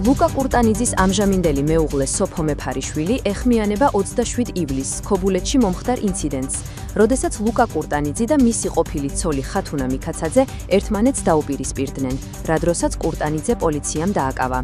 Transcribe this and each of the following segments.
ლუკა კურტანიძის ამჟამინდელი მეუღლე სოფო მეფარიშვილი ეხმიანება 27 ივლისს ქობულეთში მომხდარ ინციდენტს, როდესაც ლუკა კურტანიძე და მისი ყოფილი ცოლი ხათუნა მიქაცაძე ერთმანეთს დაუპირისპირდნენ, რა დროსაც კურტანიძე პოლიციამ დააკავა.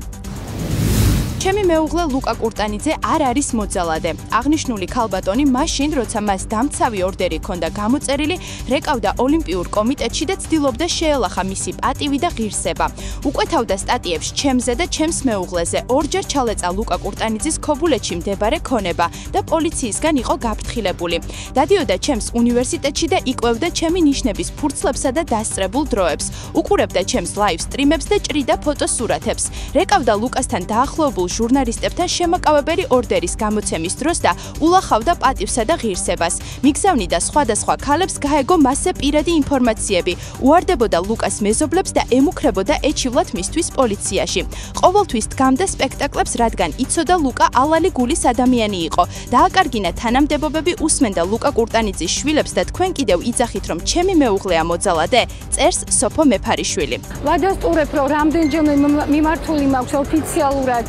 ჩემი მეუღლე ლუკა კურტანიძე არ არის მოძალადე. აღნიშნული ქალბატონი მაშინ, როცა მას დამცავი ორდერი ჰქონდა გამოწერილი, რეკავდა ოლიმპიურ კომიტეტში და ცდილობდა შეელახა მისი პატივი და ღირსება. უკვეთავდა სტატიებში ჩემზე და ჩემს მეუღლეზე. ორჯერ ჩალეწა ლუკა კურტანიძის ქობულეთში მდებარე ქონება და პოლიციისგან იყო გაფრთხილებული. დადიოდა ჩემს უნივერსიტეტში და იკვლევდა ჩემი ნიშნების ფურცლებსა და დასწრებულ დროებს. უყურებდა ჩემს ლაივ სტრიმებს და ჭრიდა ფოტოსურათებს. რეკავდა ლუკასთან დაახლოებულ ჟურნალისტებთან შემაკავებელი ორდერის გამოცემის დროს და ულახავდა პატივსა და ღირსებას. მიგზავნიდა სხვადასხვა ქალებს, გაეგო მასზე პირადი ინფორმაციები, უარდებოდა ლუკას მეზობლებს და ემუქრებოდა ეჩივლად მისთვის პოლიციაში. ყოველთვის დგამდა სპექტაკლებს, რადგან იცოდა ლუკა ალალი გულის ადამიანი იყო. დააკარგინა თანამდებობები, უსმენდა ლუკა კურტანიძის შვილებს და თქვენ კიდევ იძახით, რომ ჩემი მეუღლეა მოძალადე, წერს სოფო მეფარიშვილი. ვადასტურებ, რომ რამდენჯერმე მიმართული მაქვს ოფიციალურად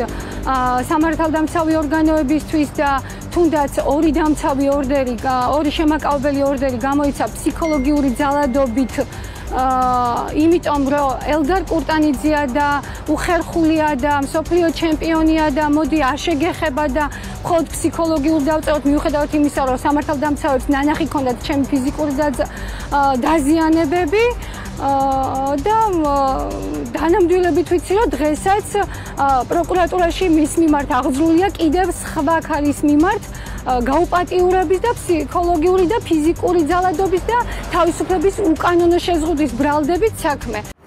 სამართალდამცავი ორგანოებისთვის და თუნდაც ორი დამცავი ორდერი, ორი შემაკავებელი ორდერი გამოიცა ფსიქოლოგიური ძალადობით, იმიტომ რომ ელდარ კურტანიძეა და უხერხულია და მსოფლიო ჩემპიონია და მოდი არ შეგეხება და მხოლოდ ფსიქოლოგიურ დავწეროთ მიუხედავად იმისა, რომ სამართალდამცავებს ნანახი ჰქონდათ ჩემი ფიზიკური დაზიანებები და დანამდვილებით ვიცი, რომ დღესაც პროკურატურაში მის მიმართ აღძრულია კიდევ სხვა ქალის მიმართ გაუპატიურების და ფსიქოლოგიური და ფიზიკური ძალადობის და თავისუფლების უკანონო შეზღუდვის ბრალდებით საქმე.